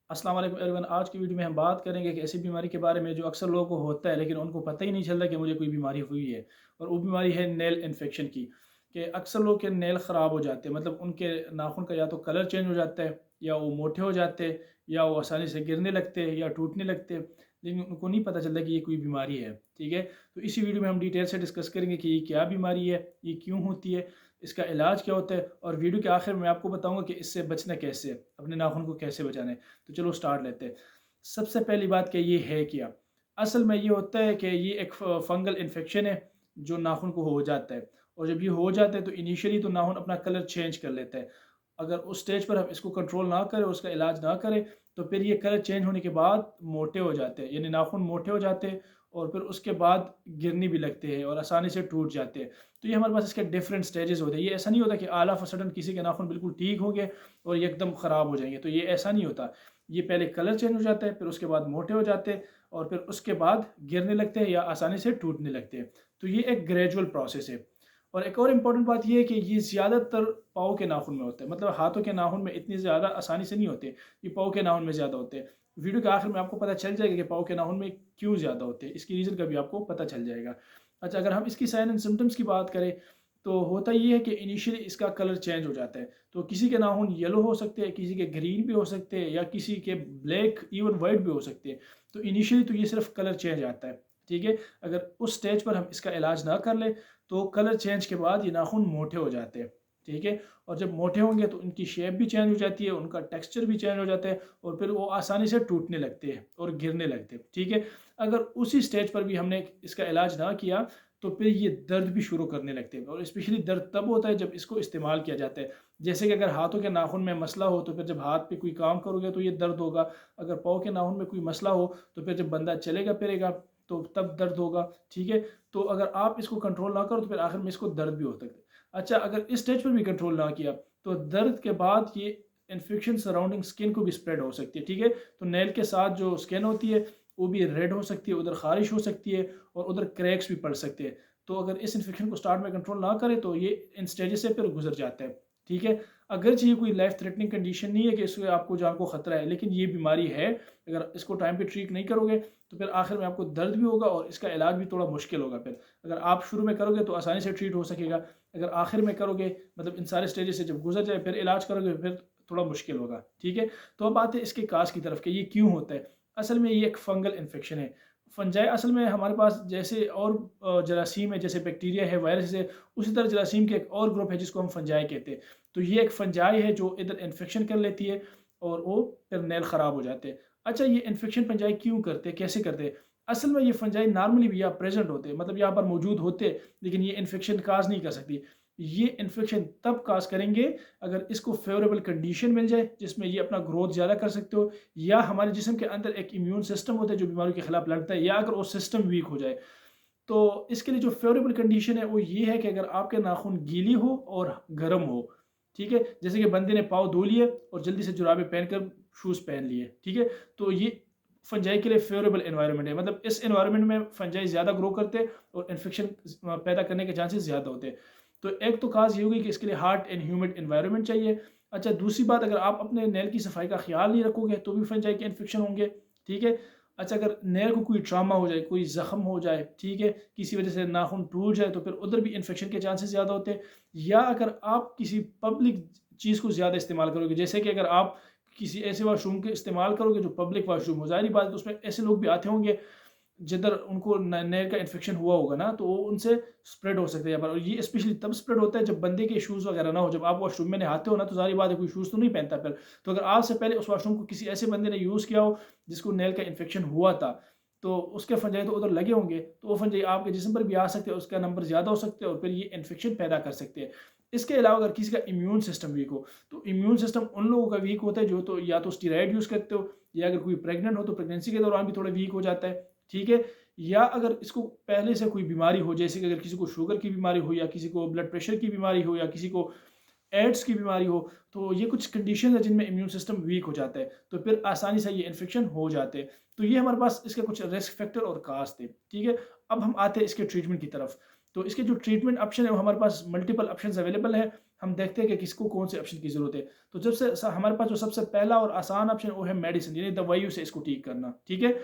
अस्सलाम वालेकुम एवरीवन। आज की वीडियो में हम बात करेंगे कि ऐसी बीमारी के बारे में जो अक्सर लोगों को होता है लेकिन उनको पता ही नहीं चलता कि मुझे कोई बीमारी हुई है। और वो बीमारी है नेल इन्फेक्शन की। कि अक्सर लोग के नेल ख़राब हो जाते हैं, मतलब उनके नाखून का या तो कलर चेंज हो जाता है, या वो मोटे हो जाते हैं, या वो आसानी से गिरने लगते हैं या टूटने लगते हैं, लेकिन उनको नहीं पता चलता कि ये कोई बीमारी है। ठीक है, तो इसी वीडियो में हम डिटेल से डिस्कस करेंगे कि ये क्या बीमारी है, ये क्यों होती है, इसका इलाज क्या होता है, और वीडियो के आखिर में आपको बताऊंगा कि इससे बचना कैसे है, अपने नाखून को कैसे बचाना है। तो चलो स्टार्ट लेते हैं। सबसे पहली बात कि ये है क्या। असल में ये होता है कि ये एक फंगल इन्फेक्शन है जो नाखून को हो जाता है। और जब ये हो जाता है तो इनिशियली तो नाखून अपना कलर चेंज कर लेता है। अगर उस स्टेज पर हम इसको कंट्रोल ना करें, उसका इलाज ना करें, तो फिर ये कलर चेंज होने के बाद मोटे हो जाते हैं, यानी नाखून मोटे हो जाते हैं। और फिर उसके बाद गिरने भी लगते हैं और आसानी से टूट जाते हैं। तो ये हमारे पास इसके डिफरेंट स्टेजेस होते हैं। ये ऐसा नहीं होता कि आल ऑफ अ सडन किसी के नाखून बिल्कुल ठीक होंगे और ये एकदम ख़राब हो जाएंगे, तो ये ऐसा नहीं होता। ये पहले कलर चेंज हो जाता है, फिर उसके बाद मोटे हो जाते हैं, और फिर उसके बाद गिरने लगते हैं या आसानी से टूटने लगते हैं। तो ये एक ग्रेजुअल प्रोसेस है। और एक और इम्पॉर्टेंट बात ये है कि ये ज़्यादातर पाँव के नाखून में होता है, मतलब हाथों के नाखून में इतनी ज़्यादा आसानी से नहीं होते। ये पाँव के नाखून में ज़्यादा होते हैं। वीडियो के आखिर में आपको पता चल जाएगा कि पाँव के नाखून में क्यों ज़्यादा होते हैं, इसकी रीज़न का भी आपको पता चल जाएगा। अच्छा, अगर हम इसकी साइन एंड सिम्टम्स की बात करें, तो होता ये है कि इनिशियली इसका कलर चेंज हो जाता है। तो किसी के नाखून येलो हो सकते हैं, किसी के ग्रीन भी हो सकते हैं, या किसी के ब्लैक इवन वाइट भी हो सकते हैं। तो इनिशियली तो ये सिर्फ कलर चेंज आता है। ठीक है, अगर उस स्टेज पर हम इसका इलाज ना कर ले, तो कलर चेंज के बाद ये नाखून मोटे हो जाते हैं। ठीक है, और जब मोटे होंगे तो उनकी शेप भी चेंज हो जाती है, उनका टेक्सचर भी चेंज हो जाता है, और फिर वो आसानी से टूटने लगते हैं और गिरने लगते हैं। ठीक है, अगर उसी स्टेज पर भी हमने इसका इलाज ना किया, तो फिर ये दर्द भी शुरू करने लगते हैं। और स्पेशली दर्द तब होता है जब इसको इस्तेमाल किया जाता है। जैसे कि अगर हाथों के नाखून में मसला हो, तो फिर जब हाथ पे कोई काम करोगे तो ये दर्द होगा। अगर पाँव के नाखून में कोई मसला हो, तो फिर जब बंदा चलेगा फिरेगा, तो तब दर्द होगा। ठीक है, तो अगर आप इसको कंट्रोल ना करो, तो फिर आखिर में इसको दर्द भी हो सकता है। अच्छा, अगर इस स्टेज पर भी कंट्रोल ना किया, तो दर्द के बाद ये इन्फेक्शन सराउंडिंग स्किन को भी स्प्रेड हो सकती है। ठीक है, तो नेल के साथ जो स्किन होती है वो भी रेड हो सकती है, उधर खारिश हो सकती है, और उधर क्रैक्स भी पड़ सकते हैं। तो अगर इस इन्फेक्शन को स्टार्ट में कंट्रोल ना करें, तो ये इन स्टेजेस से फिर गुजर जाता है। ठीक है, अगरचे ये कोई लाइफ थ्रेटनिंग कंडीशन नहीं है कि इससे आपको जान को खतरा है, लेकिन ये बीमारी है। अगर इसको टाइम पे ट्रीट नहीं करोगे, तो फिर आखिर में आपको दर्द भी होगा और इसका इलाज भी थोड़ा मुश्किल होगा। फिर अगर आप शुरू में करोगे तो आसानी से ट्रीट हो सकेगा। अगर आखिर में करोगे, मतलब इन सारे स्टेजेस से जब गुजर जाए फिर इलाज करोगे, फिर थोड़ा मुश्किल होगा। ठीक है, तो अब आते हैं इसके काज की तरफ कि ये क्यों होता है। असल में ये एक फंगल इन्फेक्शन है। फंजाई असल में हमारे पास जैसे और जरासीम है, जैसे बैक्टीरिया है, वायरस है, उसी तरह जरासीम के एक और ग्रुप है जिसको हम फंजाई कहते हैं। तो ये एक फंजाई है जो इधर इन्फेक्शन कर लेती है, और वो फिर नेल ख़राब हो जाते हैं। अच्छा, ये इन्फेक्शन फंजाई क्यों करते हैं, कैसे करते हैं। असल में ये फंजाई नॉर्मली भी यहाँ प्रेजेंट होते हैं, मतलब यहाँ पर मौजूद होते हैं, लेकिन ये इन्फेक्शन काज नहीं कर सकती। ये इन्फेक्शन तब काज करेंगे अगर इसको फेवरेबल कंडीशन मिल जाए जिसमें ये अपना ग्रोथ ज़्यादा कर सकते हो, या हमारे जिस्म के अंदर एक इम्यून सिस्टम होता है जो बीमारियों के खिलाफ लड़ता है, या अगर वो सिस्टम वीक हो जाए। तो इसके लिए जो फेवरेबल कंडीशन है वो ये है कि अगर आपके नाखून गीली हो और गर्म हो। ठीक है, जैसे कि बंदे ने पाँव धो लिए और जल्दी से जुराबे पहनकर शूज़ पहन लिए। ठीक है, तो ये फंजाई के लिए फेवरेबल एनवायरनमेंट है, मतलब इस एनवायरनमेंट में फंजाई ज़्यादा ग्रो करते हैं और इन्फेक्शन पैदा करने के चांसेस ज़्यादा होते हैं। तो एक तो काज ये होगी कि इसके लिए हार्ड एंड ह्यूमिड एनवायरनमेंट चाहिए। अच्छा, दूसरी बात, अगर आप अपने नेल की सफाई का ख्याल नहीं रखोगे तो भी फंजाई के इन्फेक्शन होंगे। ठीक है, अच्छा, अगर नेल को कोई ट्रामा हो जाए, कोई ज़ख्म हो जाए, ठीक है, किसी वजह से नाखून टूट जाए, तो फिर उधर भी इन्फेक्शन के चांसेस ज़्यादा होते हैं। या अगर आप किसी पब्लिक चीज़ को ज़्यादा इस्तेमाल करोगे, जैसे कि अगर आप किसी ऐसे वाशरूम के इस्तेमाल करोगे जो पब्लिक वाशरूम हो, ज़ाहिर बात है उसमें ऐसे लोग भी आते होंगे जिधर उनको नेल का इन्फेक्शन हुआ होगा ना, तो वो उनसे स्प्रेड हो सकता है यहाँ पर। और ये स्पेशली तब स्प्रेड होता है जब बंदे के शूज़ वगैरह ना हो। जब आप वॉशरूम में नहाते हो ना, तो सारी बात है कोई शूज़ तो नहीं पहनता फिर। तो अगर आपसे पहले उस वॉशरूम को किसी ऐसे बंदे ने यूज़ किया हो जिसको नेल का इन्फेक्शन हुआ था, तो उसके फंजाई तो उधर लगे होंगे, तो वो फंजाई आपके जिस्म पर भी आ सकते हैं, उसका नंबर ज़्यादा हो सकते हैं, और फिर ये इन्फेक्शन पैदा कर सकते हैं। इसके अलावा अगर किसी का इम्यून सिस्टम वीक हो, तो इम्यून सिस्टम उन लोगों का वीक होता है जो तो या तो स्टीरॉयड यूज़ करते हो, या अगर कोई प्रेग्नेंट हो तो प्रेगनेंसी के दौरान भी थोड़ा वीक हो जाता है। ठीक है, या अगर इसको पहले से कोई बीमारी हो, जैसे कि अगर किसी को शुगर की बीमारी हो, या किसी को ब्लड प्रेशर की बीमारी हो, या किसी को एड्स की बीमारी हो, तो ये कुछ कंडीशन है जिनमें इम्यून सिस्टम वीक हो जाता है, तो फिर आसानी से ये इन्फेक्शन हो जाते हैं। तो ये हमारे पास इसके कुछ रिस्क फैक्टर और काज थे। ठीक है, अब हम आते हैं इसके ट्रीटमेंट की तरफ। तो इसके जो ट्रीटमेंट ऑप्शन है वो हमारे पास मल्टीपल ऑप्शन अवेलेबल है। हम देखते हैं कि किसको कौन से ऑप्शन की ज़रूरत है। तो जब से हमारे पास जो सबसे पहला और आसान ऑप्शन वो है मेडिसिन, यानी दवाइयों से इसको ठीक करना, ठीक है।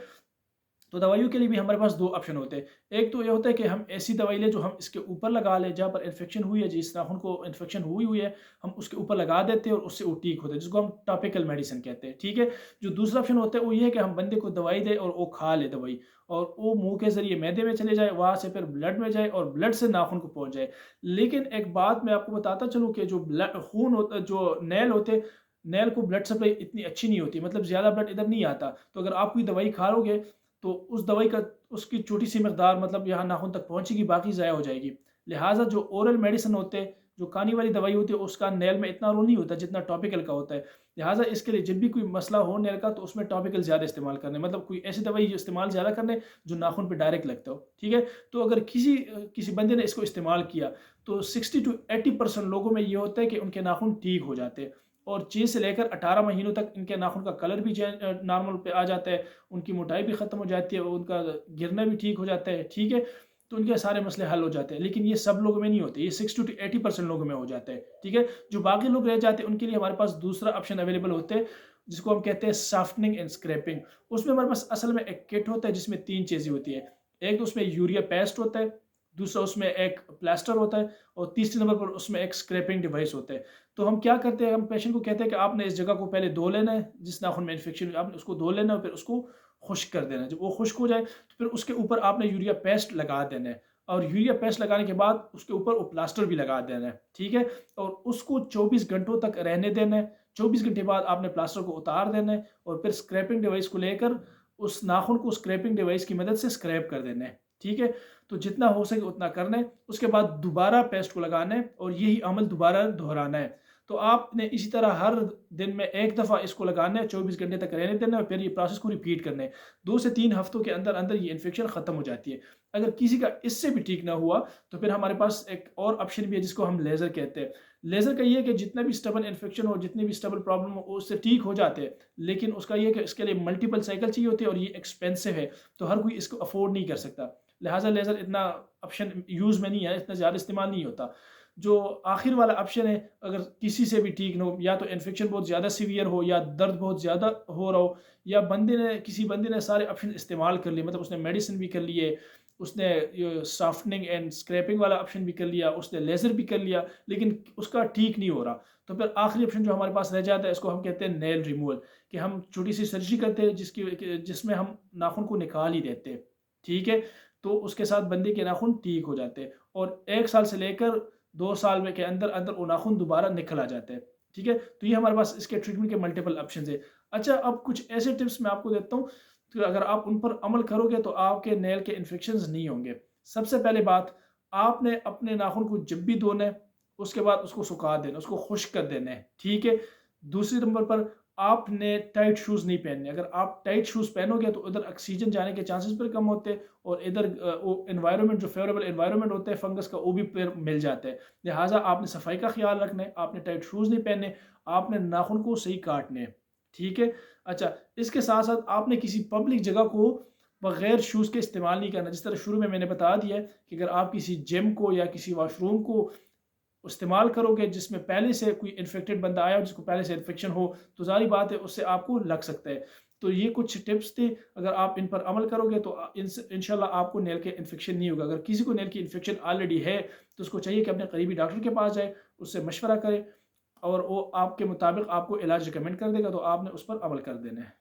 तो दवाइयों के लिए भी हमारे पास 2 ऑप्शन होते हैं। एक तो ये होता है कि हम ऐसी दवाई लें जो हम इसके ऊपर लगा लें, जहाँ पर इन्फेक्शन हुई है, जिस नाखून को इन्फेक्शन हुई हुई है, हम उसके ऊपर लगा देते हैं और उससे वो ठीक होता है, जिसको हम टॉपिकल मेडिसिन कहते हैं, ठीक है। जो दूसरा ऑप्शन होता है वो ये है कि हम बंदे को दवाई दें और वो खा ले दवाई, और वो मुँह के ज़रिए मैदे में चले जाए, वहाँ से फिर ब्लड में जाए और ब्लड से नाखून को पहुँच जाए। लेकिन एक बात मैं आपको बताता चलूँ कि जो खून होता है, जो नेल होते हैं, नेल को ब्लड सप्लाई इतनी अच्छी नहीं होती, मतलब ज़्यादा ब्लड इधर नहीं आता। तो अगर आप कोई दवाई खा लोगे तो उस दवाई का उसकी छोटी सी मकदार मतलब यहाँ नाखून तक पहुँचेगी, बाकी ज़ाया हो जाएगी। लिहाजा जो ओरल मेडिसिन होते हैं, जो खाने वाली दवाई होती है, उसका नेल में इतना रोल नहीं होता जितना टॉपिकल का होता है। लिहाजा इसके लिए जब भी कोई मसला हो नेल का, तो उसमें टॉपिकल ज़्यादा इस्तेमाल करने, मतलब कोई ऐसी दवाई इस्तेमाल ज़्यादा करने जो नाखून पे डायरेक्ट लगता हो, ठीक है। तो अगर किसी बंदे ने इसको इस्तेमाल किया तो 60 to 80% लोगों में ये होता है कि उनके नाखून ठीक हो जाते हैं, और 6 से लेकर 18 महीनों तक इनके नाखून का कलर भी नॉर्मल पे आ जाता है, उनकी मोटाई भी ख़त्म हो जाती है, उनका गिरना भी ठीक हो जाता है, ठीक है। तो उनके सारे मसले हल हो जाते हैं, लेकिन ये सब लोगों में नहीं होते, ये 60 to 80% लोगों में हो जाता है, ठीक है। जो बाकी लोग रह जाते हैं उनके लिए हमारे पास दूसरा ऑप्शन अवेलेबल होते हैं, जिसको हम कहते हैं सॉफ्टनिंग एंड स्क्रैपिंग। उसमें हमारे पास असल में एक किट होता है जिसमें 3 चीज़ें होती है। एक तो उसमें यूरिया पेस्ट होता है, दूसरा उसमें एक प्लास्टर होता है, और तीसरे नंबर पर उसमें एक स्क्रैपिंग डिवाइस होता है। तो हम क्या करते हैं, हम पेशेंट को कहते हैं कि आपने इस जगह को पहले धो लेना है, जिस नाखून में इन्फेक्शन आपने उसको धो लेना है, फिर उसको खुश्क कर देना है। जब वो खुश्क हो जाए तो फिर उसके ऊपर आपने यूरिया पेस्ट लगा देना है, और यूरिया पेस्ट लगाने के बाद उसके ऊपर वो प्लास्टर भी लगा देना है, ठीक है। और उसको 24 घंटों तक रहने देना है। 24 घंटे बाद आपने प्लास्टर को उतार देना है, और फिर स्क्रैपिंग डिवाइस को लेकर उस नाखून को स्क्रैपिंग डिवाइस की मदद से स्क्रैप कर देना है, ठीक है। तो जितना हो सके उतना करना है, उसके बाद दोबारा पेस्ट को लगाना है, और यही अमल दोबारा दोहराना है। तो आपने इसी तरह हर दिन में एक दफ़ा इसको लगाना है, 24 घंटे तक रहने देना है, और फिर ये प्रोसेस को रिपीट करना है। 2 से 3 हफ्तों के अंदर अंदर ये इन्फेक्शन ख़त्म हो जाती है। अगर किसी का इससे भी ठीक ना हुआ तो फिर हमारे पास एक और ऑप्शन भी है, जिसको हम लेज़र कहते हैं। लेज़र का ये है कि जितना भी स्टबल इन्फेक्शन हो, जितनी भी स्टबल प्रॉब्लम हो, उससे ठीक हो जाते हैं, लेकिन उसका ये है कि इसके लिए मल्टीपल साइकिल चाहिए होती है, और ये एक्सपेंसिव है, तो हर कोई इसको अफोर्ड नहीं कर सकता। लिहाजा लेज़र इतना ऑप्शन यूज़ में नहीं है, इतना ज़्यादा इस्तेमाल नहीं होता। जो आखिर वाला ऑप्शन है, अगर किसी से भी ठीक ना हो, या तो इन्फेक्शन बहुत ज़्यादा सीवियर हो, या दर्द बहुत ज़्यादा हो रहा हो, या किसी बंदे ने सारे ऑप्शन इस्तेमाल कर लिए, मतलब उसने मेडिसिन भी कर लिए, उसने ये सॉफ्टनिंग एंड स्क्रैपिंग वाला ऑप्शन भी कर लिया, उसने लेज़र भी कर लिया, लेकिन उसका ठीक नहीं हो रहा, तो फिर आखिरी ऑप्शन जो हमारे पास रह जाता है, इसको हम कहते हैं नेल रिमूवल, कि हम छोटी सी सर्जरी करते हैं जिसमें हम नाखून को निकाल ही देते हैं, ठीक है। तो उसके साथ बंदे के नाखून ठीक हो जाते हैं, और 1 साल से लेकर 2 साल में के अंदर अंदर वो नाखून दोबारा निकल आ जाते हैं, ठीक है। तो ये हमारे पास इसके ट्रीटमेंट के मल्टीपल ऑप्शन है। अच्छा, अब कुछ ऐसे टिप्स मैं आपको देता हूँ, तो अगर आप उन पर अमल करोगे तो आपके नेल के इन्फेक्शंस नहीं होंगे। सबसे पहले बात, आपने अपने नाखून को जब भी धोना है, उसके बाद उसको सुखा देना, उसको खुश्क कर देना है, ठीक है। दूसरे नंबर पर, आपने टाइट शूज़ नहीं पहनने। अगर आप टाइट शूज़ पहनोगे तो उधर ऑक्सीजन जाने के चांसेस फिर कम होते हैं, और इधर वो एनवायरनमेंट, जो फेवरेबल एनवायरनमेंट होता है फंगस का, वो भी फिर मिल जाता है। लिहाजा आपने सफाई का ख्याल रखना है, आपने टाइट शूज़ नहीं पहनने, आपने नाखून को सही काटने हैं, ठीक है। अच्छा, इसके साथ साथ आपने किसी पब्लिक जगह को बगैर शूज़ के इस्तेमाल नहीं करना। जिस तरह शुरू में मैंने बता दिया है कि अगर आप किसी जिम को या किसी वॉशरूम को इस्तेमाल करोगे जिसमें पहले से कोई इन्फेक्टेड बंदा आया हो, जिसको पहले से इन्फेक्शन हो, तो ज़ाहिर बात है उससे आपको लग सकता है। तो ये कुछ टिप्स थे, अगर आप इन पर अमल करोगे तो इंशाल्लाह आपको नेल के इन्फेक्शन नहीं होगा। अगर किसी को नेल की इन्फेक्शन ऑलरेडी है तो उसको चाहिए कि अपने करीबी डॉक्टर के पास जाए, उससे मशवरा करे, और वो आपके मुताबिक आपको इलाज रिकमेंड कर देगा, तो आपने उस पर अमल कर देना है।